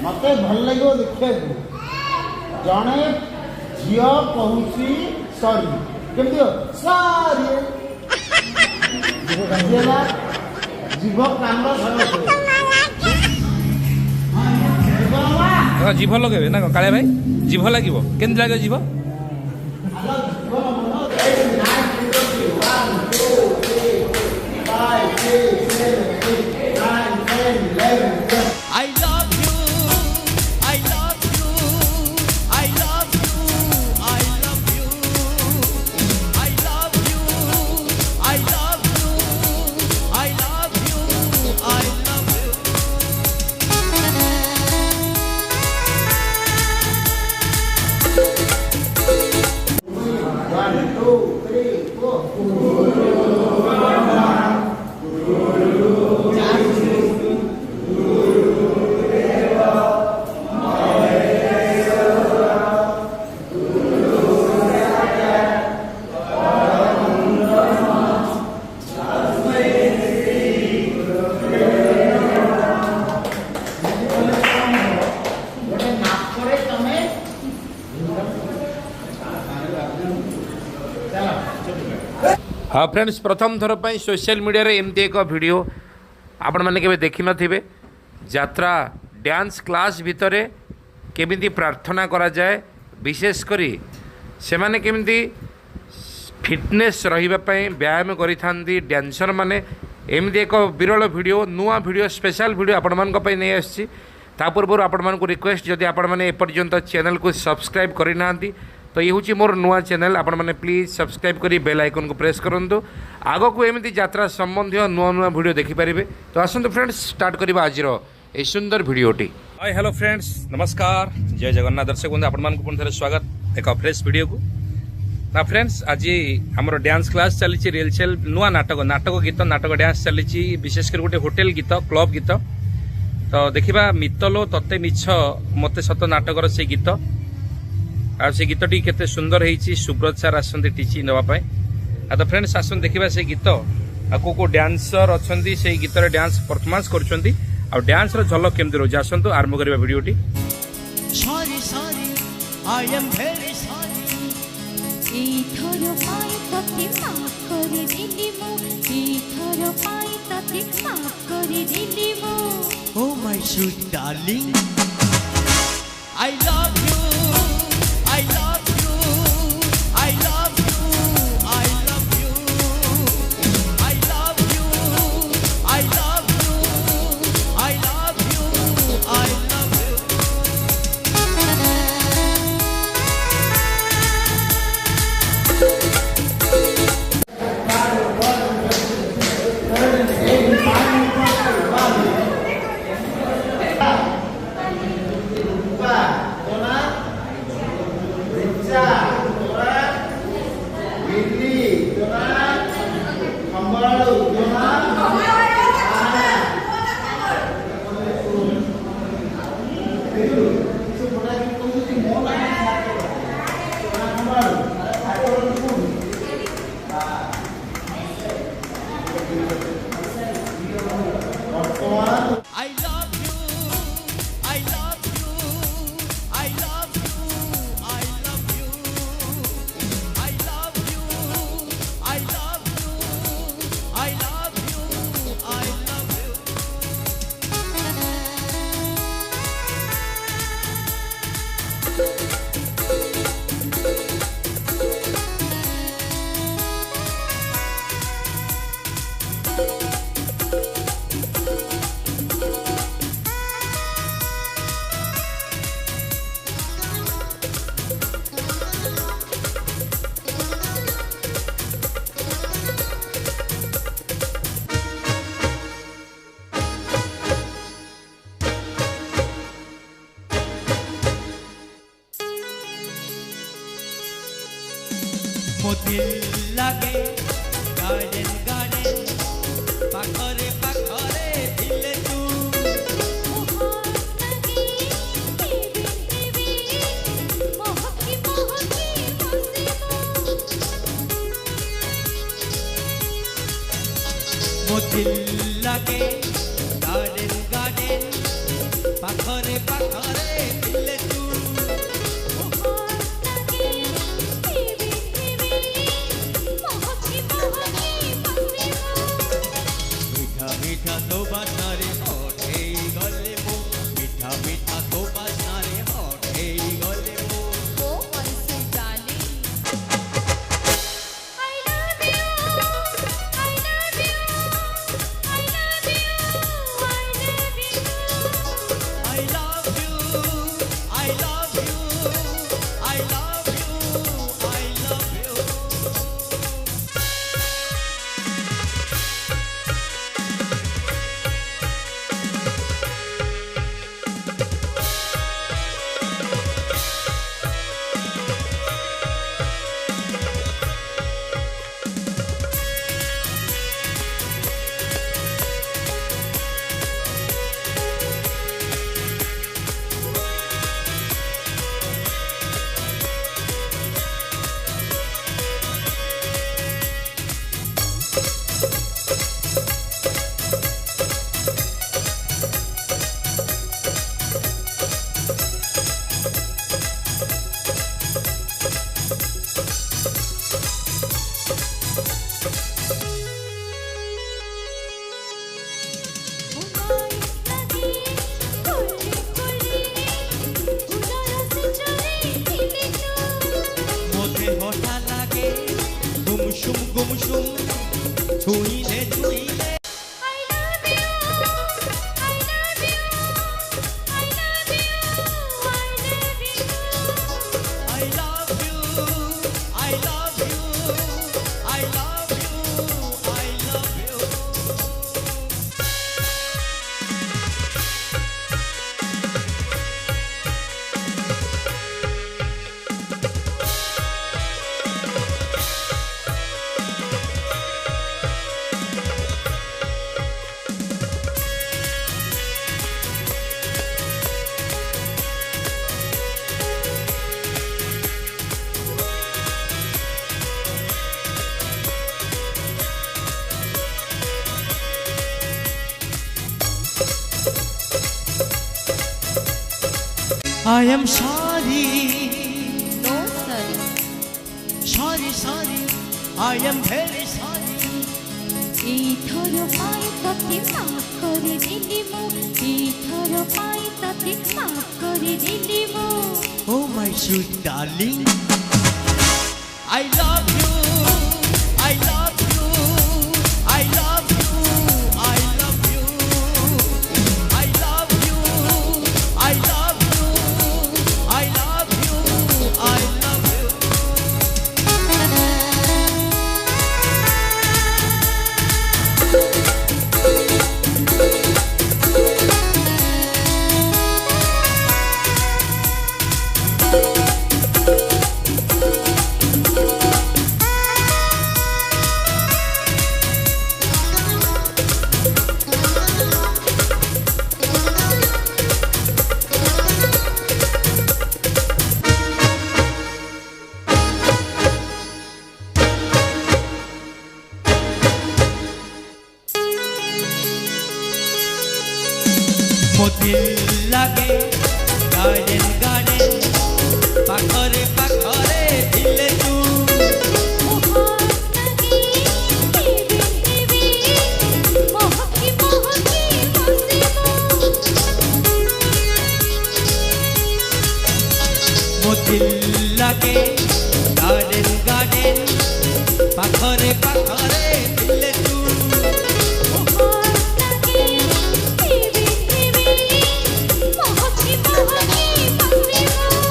मत भल लगे देखा जड़े झी कहूँ सरी केमती सरी जीव कान जीभ लगे ना काले भाई जीभ लगे के लगे जीभ हाँ फ्रेंड्स प्रथम थर पर सोशल मीडिया रे एमती एक वीडियो आपण मैंने केबे देखि नथिबे यात्रा डांस क्लास भितर केमिति प्रार्थना करा जाए विशेष करी से माने केमिति फिटनेस रहिबा पई व्यायाम करि थांदी डांसर माने एमती एक विरल वीडियो नुआ वीडियो स्पेशल वीडियो आपण मान को पई नै आछि ता पूर्व आपण मान को रिक्वेस्ट जदि आपण माने एपर्यंत चैनल को सब्सक्राइब करि नांती तो ये हूँ मोर नुआ चैनल आपण मैंने प्लीज सब्सक्राइब करी बेल आइकन को प्रेस करूँ आग को एमती यात्रा संबंधी नुआ नुआ वीडियो देखिपारे तो आसतु फ्रेंड्स स्टार्ट करवा आज ये सुंदर वीडियोटी। हाय हेलो फ्रेंड्स नमस्कार जय जगन्नाथ दर्शक बंधु आपण थे स्वागत एक फ्रेश वीडियो को ना फ्रेंड्स आज आमर डांस क्लास चली रिहर्सल नुआ नाटक गीत नाटक डांस चली विशेषकर गोटे होटेल गीत क्लब गीत तो देखा मितलो तते मिछ मते सत नाटकर से गीत आ से गीतटी केते सुंदर होती सुब्रत सार आसती टीची नापी आ तो फ्रेंड्स आसन देखा से गीत आ को डांसर अच्छा से गीत डांस परफॉर्मेंस कर डांस झलक केमती रोज आसतु आरंभ करवा वीडियोटी। Oh my sweet darling, I love you. I love you, I love you, I love you, I love you, I love you, I love you, I love you. दिल लगे garden garden पाखरे पाखरे दिल तू मो दिल लगे गार्डन गार्डन ପାଖରେ ପାଖରେ ଥିଲେ ତୁ ମିଠା ମିଠା ତୋ ବାସ୍ନାରେ ହଟ୍ ହେଇଗଲେ ମୁଁ ମିଠା ମିଠା ତୋ ବାସ୍ନାରେ ହଟ୍ ହେଇଗଲେ ମୁଁ I love you, I love you, I love you, I love you. मोते होठा लागे गुमसुम छुईले छुईले I love you, I love you, I love you, I love you. I am sorry, No sorry. sorry, sorry. I am very sorry. এইথর পাই তাতে মাফ করে দিলি মো এইথর পাই তাতে মাফ করে দিলি মো Oh my sweet darling, I love you, I love you, I love you, I love you, I love you, I love you, I love you, I love you. मोती लागे गार्डन गार्डन पाखरे पाखरे ଥିଲେ तू मोती लागे गार्डन गार्डन पाखरे पाखरे ଥିଲେ तू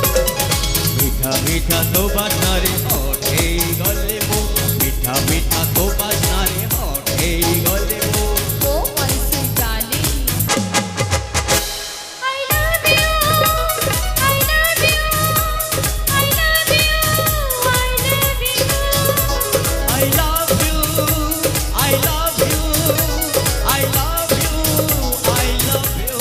मीठा मीठा तो बास्नारे हट ହେଇଗଲେ ମୁଁ ମିଠା ମିଠା तो बास्नारे हट ହେଇଗଲେ ମୁଁ I love you, I love you, I love you, I love you.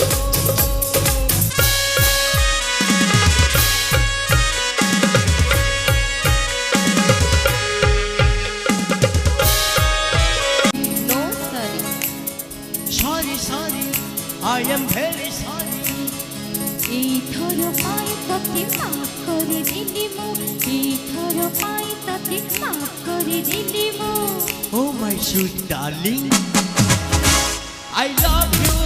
এইথর পাই ততে মাফ করে দিলি মু এইথর পাই ততে মাফ করে দিলি মু Oh my sweet darling, I love you,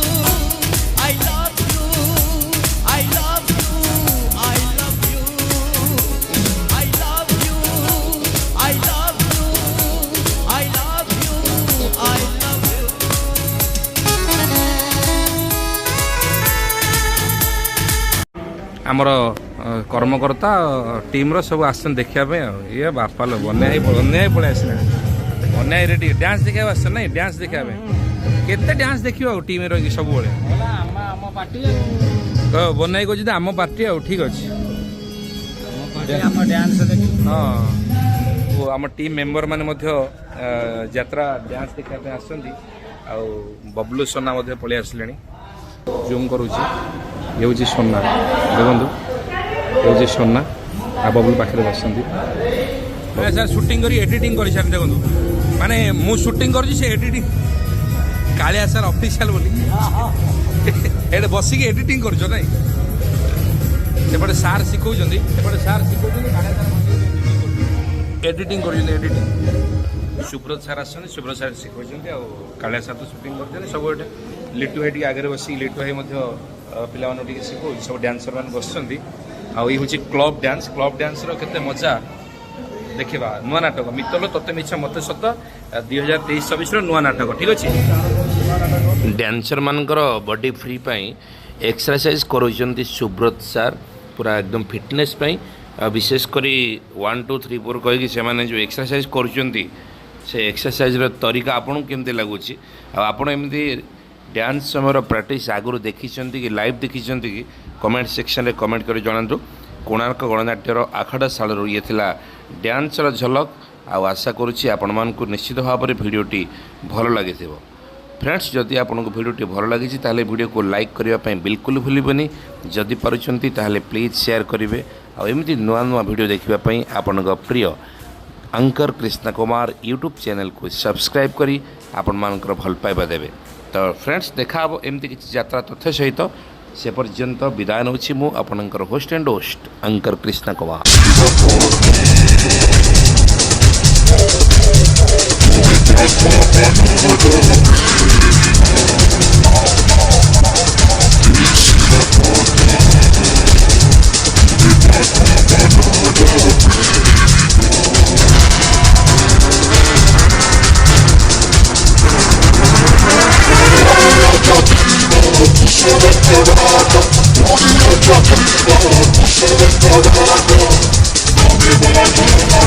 I love you, I love you, I love you, I love you, I love you, I love you, I love you. ଆମର କର୍ମକର୍ତ୍ତା ଟିମ୍ର ସବୁ ଆସିଛନ୍ତି ଦେଖିବା ପାଇଁ ଆଉ ଇଏ ବାପା ଲୋ ବନ୍ୟା ପଳେଇ ଆସିଲାଣି ବନ୍ୟା ରେଡ଼ି ଡ୍ୟାନ୍ସ ଦେଖିବାକୁ ଆସିଛ ନାଇଁ ଡ୍ୟାନ୍ସ ଦେଖିବା ପାଇଁ କେତେ ଡ୍ୟାନ୍ସ ଦେଖିବ ଆଉ ଟିମ୍ରେ ରହିକି ସବୁବେଳେ ବନ୍ୟା କହୁଛି ଯେ ଆମ ପାର୍ଟି ଆଉ ଠିକ୍ ଅଛି ହଁ ଓ ଆମ ଟିମ୍ ମେମ୍ବର ମାନେ ମଧ୍ୟ ଯାତ୍ରା ଡ୍ୟାନ୍ସ ଦେଖିବା ପାଇଁ ଆସିଛନ୍ତି ଆଉ ବବଲୁ ସୋନା ମଧ୍ୟ ପଳେଇ ଆସିଲେଣି ଜୁମ୍ କରୁଛି ଇଏ ହେଉଛି ସୋନା ଦେଖନ୍ତୁ ଇଏ ହେଉଛି ସୋନା ଆଉ ବବଲୁ ପାଖରେ ବସିଛନ୍ତି ସାର୍ ସୁଟିଂ କରି ଏଡ଼ିଟିଂ କରିସାରି ଦେଖନ୍ତୁ ମାନେ ମୁଁ ସୁଟିଂ କରୁଛି ସେ ଏଡ଼ିଟିଂ କାଳିଆ ସାର୍ ଅଫିସିଆଲ ବୋଲି ଏଠି ବସିକି ଏଡ଼ିଟିଂ କରୁଛ ନାଇଁ ସେପଟେ ସାର୍ ଶିଖଉଛନ୍ତି କାଳିଆ ସାର୍ ଏଡ଼ିଟିଂ କରୁଛନ୍ତି ଏଡ଼ିଟିଂ ସୁବ୍ରତ ସାର୍ ଆସିଛନ୍ତି ସୁବ୍ରତ ସାର୍ ଶିଖଉଛନ୍ତି ଆଉ କାଳିଆ ସାର୍ ତ ସୁଟିଂ କରୁଛନ୍ତି ସବୁ ଏଠି ଲିଟୁ ଭାଇ ଟିକେ ଆଗରେ ବସିକି ଲିଟୁ ଭାଇ ମଧ୍ୟ ପିଲାମାନଙ୍କୁ ଟିକେ ଶିଖଉଛି ସବୁ ଡ୍ୟାନ୍ସର ମାନେ ବସିଛନ୍ତି ଆଉ ଇଏ ହେଉଛି କ୍ଲବ୍ ଡ୍ୟାନ୍ସର କେତେ ମଜା ଦେଖିବା ନୂଆ ନାଟକ ମିତଲ ତତେ ମିଛ ମତେ ସତ 2023-24ର ନୂଆ ନାଟକ ଠିକ୍ ଅଛି ଡ୍ୟାନ୍ସର ମାନଙ୍କର ବଡି ଫ୍ରି ପାଇଁ ଏକ୍ସରସାଇଜ କରୁଛନ୍ତି ସୁବ୍ରତ ସାର୍ ପୁରା ଏକଦମ ଫିଟନେସ୍ ପାଇଁ ଆଉ ବିଶେଷ କରି 1 2 3 4 କହିକି ସେମାନେ ଯେଉଁ ଏକ୍ସରସାଇଜ କରୁଛନ୍ତି ସେ ଏକ୍ସରସାଇଜର ତରିକା ଆପଣଙ୍କୁ କେମିତି ଲାଗୁଛି ଆଉ ଆପଣ ଏମିତି ଡ୍ୟାନ୍ସ ସମୟର ପ୍ରାକ୍ଟିସ୍ ଆଗରୁ ଦେଖିଛନ୍ତି କି ଲାଇଭ୍ ଦେଖିଛନ୍ତି କି କମେଣ୍ଟ ସେକ୍ସନରେ କମେଣ୍ଟ କରି ଜଣାନ୍ତୁ କୋଣାର୍କ ଗଣନାଟ୍ୟର ଆଖଡ଼ା ଶାଳରୁ ଇଏ ଥିଲା ଡ୍ୟାନ୍ସର ଝଲକ ଆଉ ଆଶା କରୁଛି ଆପଣମାନଙ୍କୁ ନିଶ୍ଚିତ ଭାବରେ ଭିଡ଼ିଓଟି ଭଲ ଲାଗିଥିବ ଫ୍ରେଣ୍ଡସ୍ ଯଦି ଆପଣଙ୍କୁ ଭିଡ଼ିଓଟି ଭଲ ଲାଗିଛି ତାହେଲେ ଭିଡ଼ିଓକୁ ଲାଇକ୍ କରିବା ପାଇଁ ବିଲକୁଲ ଭୁଲିବେନି ଯଦି ପାରୁଛନ୍ତି ତାହେଲେ ପ୍ଲିଜ୍ ସେୟାର କରିବେ ଆଉ ଏମିତି ନୂଆ ନୂଆ ଭିଡ଼ିଓ ଦେଖିବା ପାଇଁ ଆପଣଙ୍କ ପ୍ରିୟ ଆଙ୍କର କ୍ରିଷ୍ଣା କୁମାର ୟୁଟ୍ୟୁବ୍ ଚ୍ୟାନେଲକୁ ସବସ୍କ୍ରାଇବ୍ କରି ଆପଣମାନଙ୍କର ଭଲ ପାଇବା ଦେବେ ତ ଫ୍ରେଣ୍ଡସ୍ ଦେଖା ହେବ ଏମିତି କିଛି ଯାତ୍ରା ତଥ୍ୟ ସହିତ ସେ ପର୍ଯ୍ୟନ୍ତ ବିଦାୟ ନେଉଛି ମୁଁ ଆପଣଙ୍କର host and host anchor Krishna Kumar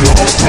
Don't